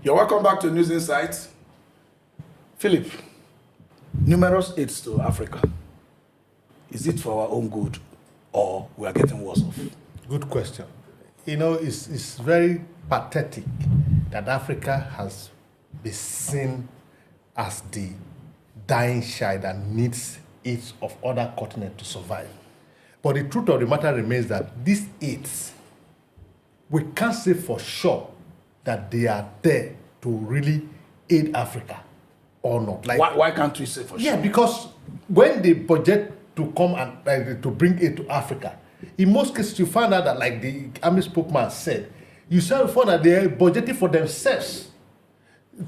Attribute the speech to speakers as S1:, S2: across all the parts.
S1: You're welcome back to News Insights. Philip, numerous aids to Africa. Is it for our own good or we are getting worse off?
S2: Good question. It's very pathetic that Africa has been seen as the dying child that needs aids of other continents to survive. But the truth of the matter remains that these aids, we can't say for sure that they are there to really aid Africa or not.
S1: Why can't we say for sure?
S2: Yeah, because when they budget to come and to bring aid to Africa, in most cases you find out that, like the army spokesman said, you find that they are budgeting for themselves.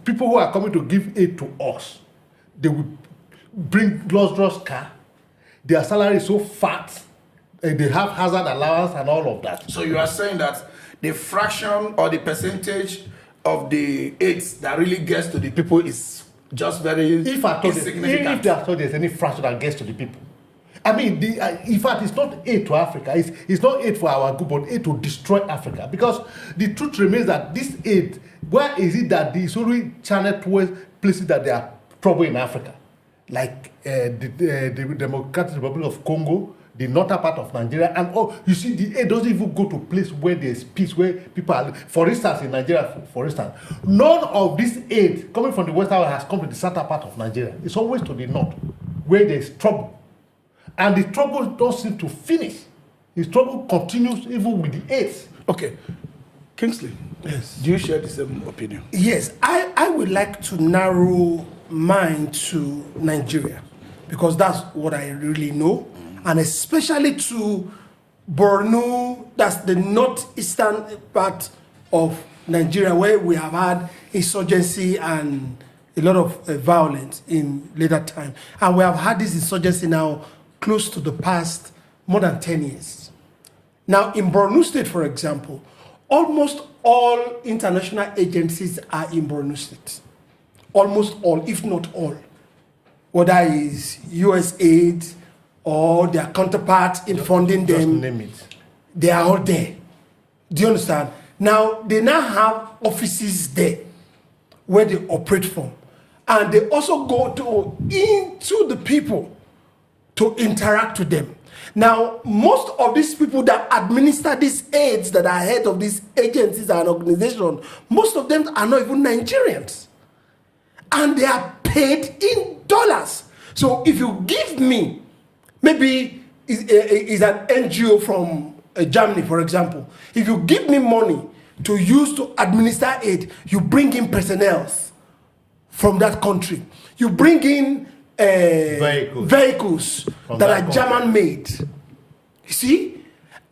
S2: People who are coming to give aid to us, they will bring luxurious car, their salary is so fat, and they have hazard allowance and all of that.
S1: So you are saying that the fraction or the percentage of the aids that really gets to the people is just very insignificant.
S2: If there there's any fraction that gets to the people. I mean, in fact, it's not aid to Africa. It's not aid for our good, but aid to destroy Africa. Because the truth remains that this aid, where is it that it's only channeled towards places that there are trouble in Africa? Like the Democratic Republic of Congo, the northern part of Nigeria, and you see, the aid doesn't even go to place where there's peace, where people are. For instance, in Nigeria, for instance, none of this aid coming from the western world has come to the southern part of Nigeria. It's always to the north, where there's trouble. And the trouble don't seem to finish. The trouble continues even with the AIDS.
S1: Okay. Kingsley, yes. Do you share the same opinion?
S3: Yes, I would like to narrow mine to Nigeria because that's what I really know. And especially to Borno, that's the northeastern part of Nigeria where we have had insurgency and a lot of violence in later time. And we have had this insurgency now close to the past more than 10 years. Now, in Borno State, for example, almost all international agencies are in Borno State. Almost all, if not all. Whether it's USAID or their counterparts in funding them,
S2: name it.
S3: They are all there. Do you understand? Now, they now have offices there where they operate from. And they also go into the people to interact with them. Now, most of these people that administer these aids that are head of these agencies and organizations, most of them are not even Nigerians. And they are paid in dollars. So if you give me, maybe is an NGO from Germany, for example. If you give me money to use to administer aid, you bring in personnel from that country. You bring in vehicles that are German made. You see?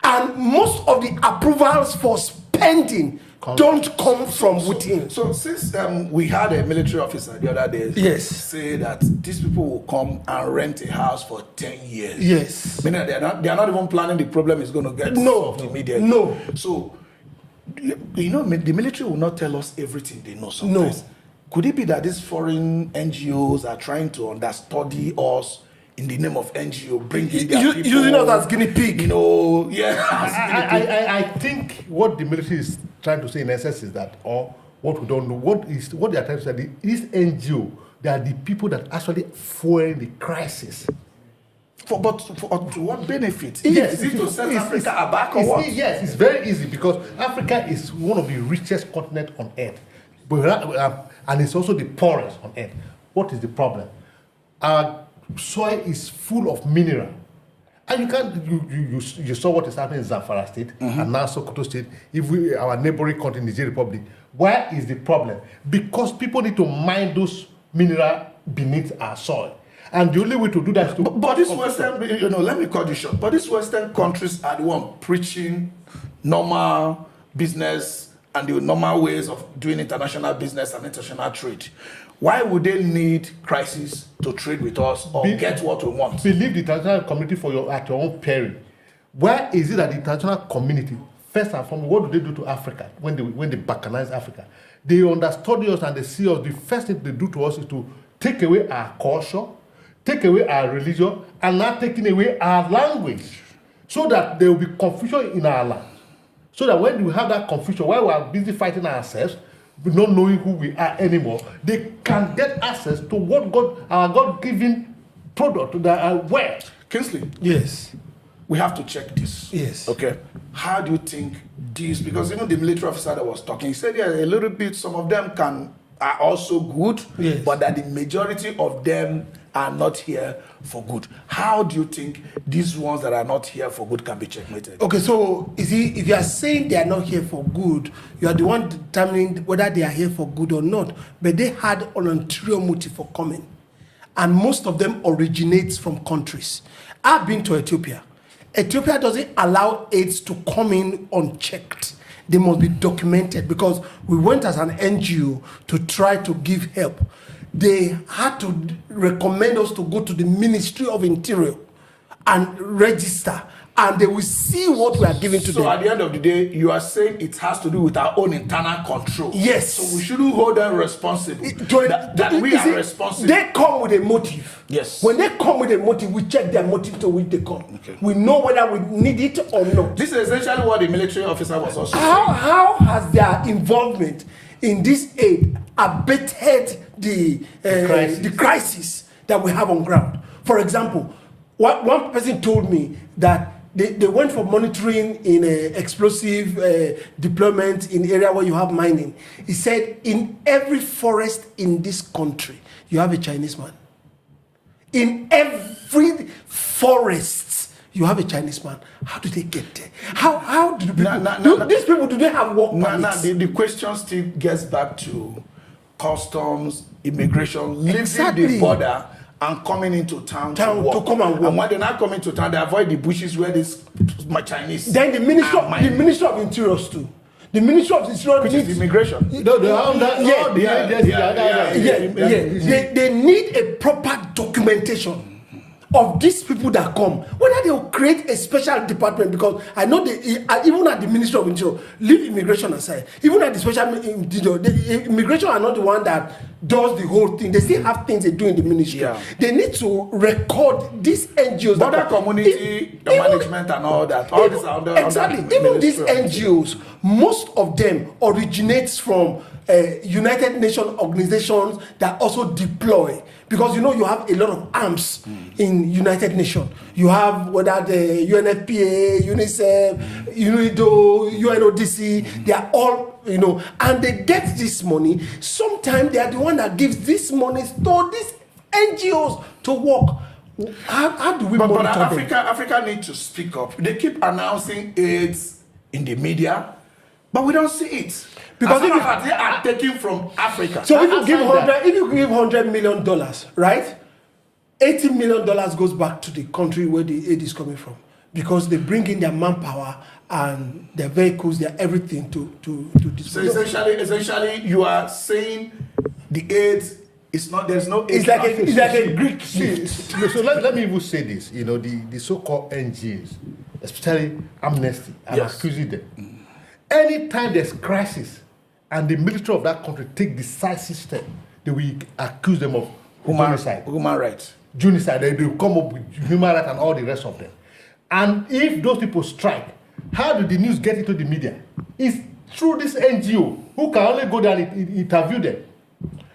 S3: And most of the approvals for spending don't come from within.
S1: So since we had a military officer the other day say that these people will come and rent a house for 10 years.
S3: Yes.
S1: Meaning they are not even planning the problem is going to get solved immediately.
S3: No.
S1: So, the military will not tell us everything they know sometimes. No. Could it be that these foreign NGOs are trying to understudy us in the name of NGO, bringing their people?
S3: Using us as guinea pig.
S2: I think what the military is trying to say in essence is that, or what we don't know, what they are trying to say, these NGO, they are the people that actually fuel the crisis.
S1: But to what benefit? Yes, is it to set Africa aback or what?
S2: Yes, it's very easy because Africa is one of the richest continents on earth. And it's also the poorest on earth. What is the problem? Our soil is full of mineral. And you saw what is happening in Zamfara State and now Sokoto State, our neighboring country, Nigerian Republic. Where is the problem? Because people need to mine those minerals beneath our soil. And the only way to do that is to...
S1: But these Western, let me cut you short. But these Western countries are the one preaching normal business and the normal ways of doing international business and international trade. Why would they need crisis to trade with us or get what we want?
S2: Believe the international community at your own peril. Where is it that the international community, first and foremost, what do they do to Africa when they balkanize Africa? They understudy us and they see us. The first thing they do to us is to take away our culture, take away our religion, and now taking away our language, so that there will be confusion in our land. So that when we have that confusion, while we are busy fighting ourselves, not knowing who we are anymore, they can get access to what our God-given product that are worth.
S1: Kingsley,
S3: Yes.
S1: we have to check this.
S3: Yes.
S1: Okay. How do you think this? Because even the military officer that was talking, he said, yeah, a little bit. Some of them are also good,
S3: Yes.
S1: but that the majority of them are not here for good. How do you think these ones that are not here for good can be checkmated?
S3: Okay, so if you are saying they are not here for good, you are the one determining whether they are here for good or not. But they had an ulterior motive for coming, and most of them originates from countries. I've been to Ethiopia. Ethiopia doesn't allow aids to come in unchecked. They must be documented, because we went as an NGO to try to give help. They had to recommend us to go to the Ministry of Interior and register, and they will see what we are giving to them.
S1: So at the end of the day, you are saying it has to do with our own internal control.
S3: Yes.
S1: So we shouldn't hold them responsible. That we are responsible.
S3: They come with a motive.
S1: Yes.
S3: When they come with a motive, we check their motive to which they come.
S1: Okay.
S3: We know whether we need it or not.
S1: This is essentially what the military officer was also saying.
S3: How has their involvement in this aid abated the crisis that we have on ground? For example, one person told me that they went for monitoring in explosive deployment in area where you have mining. He said in every forest in this country, you have a Chinese man. In every forest, you have a Chinese man. How do they get there? How do these people, do they have work permits?
S1: The question still gets back to customs, immigration,
S3: Exactly.
S1: leaving the border and coming into town to work.
S3: to come and work.
S1: And when they're not coming to town, they avoid the bushes where my Chinese.
S3: Then the Ministry of Interiors too. The Ministry of Interior
S1: Which is immigration.
S3: They need a proper documentation of these people that come, whether they will create a special department, because I know even at the Ministry of Interior, leave immigration aside, even at the special the immigration are not the one that does the whole thing. They still have things they do in the ministry.
S1: Yeah.
S3: They need to record these NGOs,
S1: Border community management and all that. All these are under
S3: exactly. Even these NGOs, most of them originates from United Nations organizations that also deploy, because you have a lot of arms in United Nations. You have whether the UNFPA, UNICEF, UNIDO, UNODC, they are all, and they get this money. Sometimes they are the one that gives this money to these NGOs to work. How do we monitor them?
S1: Africa needs to speak up. They keep announcing AIDS in the media, but we don't see it. Because they are taking from Africa.
S3: So if you give $100 million, right? $80 million goes back to the country where the aid is coming from, because they bring in their manpower and their vehicles, their everything to
S1: So essentially, you are saying the aid is not. There's no aid.
S3: It's like a Greek gift.
S2: So let me even say this. The so-called NGOs, especially Amnesty, I'm accusing them. Anytime there's crisis and the military of that country take decisive step, they will accuse them of
S1: human rights.
S2: Genocide. They will come up with human rights and all the rest of them. And if those people strike, how do the news get into the media? It's through this NGO who can only go there and interview them.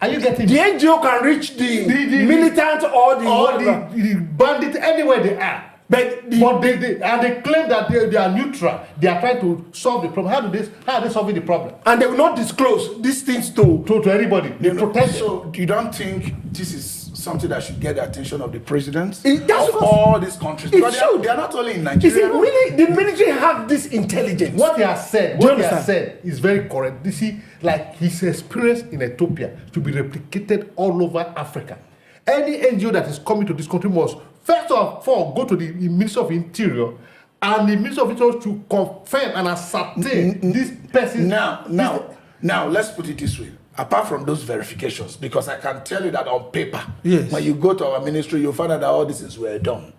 S2: Are you getting
S3: the NGO can reach the militant or
S2: the bandit anywhere they are. But they claim that they are neutral. They are trying to solve the problem. How are they solving the problem?
S3: And they will not disclose these things to
S2: anybody. They protect them.
S1: So you don't think this is something that should get the attention of the presidents
S3: of
S1: all these countries? Because they are not only in Nigeria.
S3: The military have this intelligence.
S2: What he has said is very correct. You see, like his experience in Ethiopia to be replicated all over Africa. Any NGO that is coming to this country must first of all go to the Ministry of Interior, and the Ministry of Interior to confirm and ascertain this person.
S1: Now let's put it this way. Apart from those verifications, because I can tell you that on paper,
S3: yes,
S1: when you go to our ministry, you'll find out that all these things were done.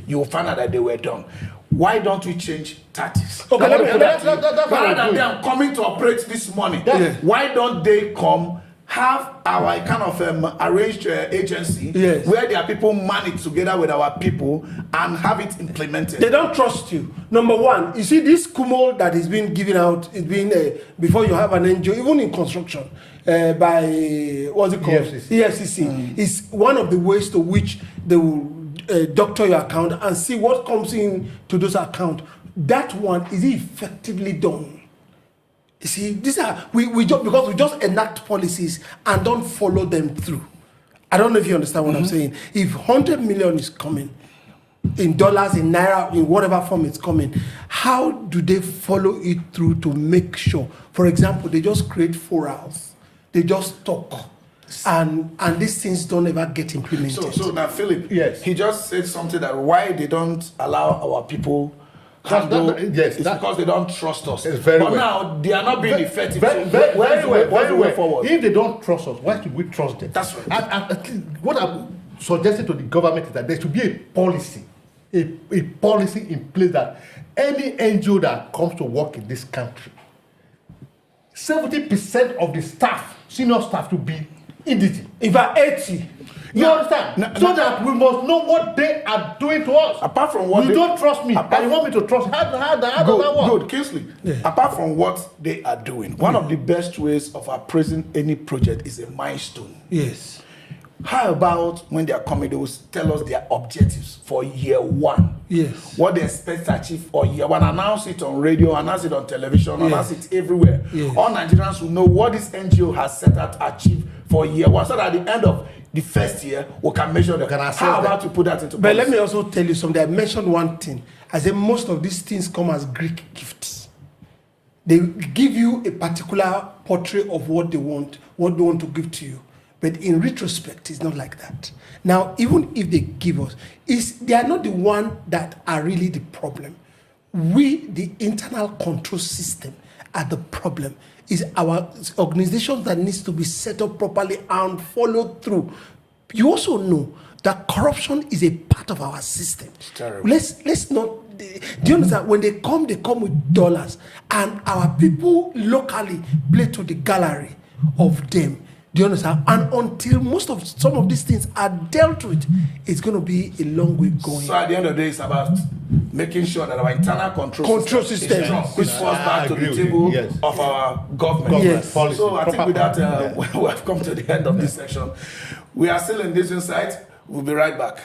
S1: You will find out that they were done. Why don't we change tactics?
S3: Okay,
S1: rather than them coming to operate this money, why don't they come have our kind of arranged agency
S3: Yes.
S1: where there are people managed together with our people and have it implemented.
S3: They don't trust you. Number one, you see this Kumo that is being given out, is being before you have an NGO, even in construction, by what's it called? EFCC. Is one of the ways to which they will doctor your account and see what comes in to those accounts. That one is effectively done. You see, these are we just because we just enact policies and don't follow them through. I don't know if you understand what I'm saying. If 100 million is coming in dollars, in naira, in whatever form it's coming, how do they follow it through to make sure? For example, they just create forums, they just talk, and these things don't ever get implemented.
S1: So now, Philip,
S2: Yes.
S1: he just said something that why they don't allow our people. It's because they don't trust us.
S2: It's very
S1: but
S2: well.
S1: now they are not being effective.
S2: Very
S1: What's the way
S2: well.
S1: forward?
S2: If they don't trust us, why should we trust them?
S1: That's right.
S2: And at least what I'm suggesting to the government is that there should be a policy, a policy in place that any NGO that comes to work in this country, 70% of the staff, senior staff, to be indigent.
S3: If I 80,
S2: You understand? That we must know what they are doing to us.
S1: Apart from what
S2: you don't trust me, and you want me to trust. How does that work?
S1: Good, Kingsley. Apart from what they are doing, one of the best ways of appraising any project is a milestone.
S3: yes,
S1: How about when they are coming, they will tell us their objectives for year one.
S3: yes,
S1: What they expect to achieve for year one. Announce it on radio, announce it on television, announce it everywhere.
S3: Yes.
S1: All Nigerians will know what this NGO has set out to achieve for year one. So that at the end of the first year, we can measure them. How about to put that into
S3: but
S1: policy?
S3: let me also tell you something. I mentioned one thing. I said most of these things come as Greek gifts. They give you a particular portrait of what they want to give to you. But in retrospect, it's not like that. Now, even if they give us, they are not the one that are really the problem. We, the internal control system, are the problem. Is our organizations that needs to be set up properly and followed through. You also know that corruption is a part of our system.
S1: It's terrible.
S3: Let's not. Do you understand? When they come with dollars, and our people locally play to the gallery of them. Do you understand? And until some of these things are dealt with, it's going to be a long way going.
S1: So at the end of the day, it's about making sure that our internal control system is strong, which falls back to the table of our government.
S3: Yes.
S1: So I think with that, we have come to the end of this section. We are still in this insight. We'll be right back.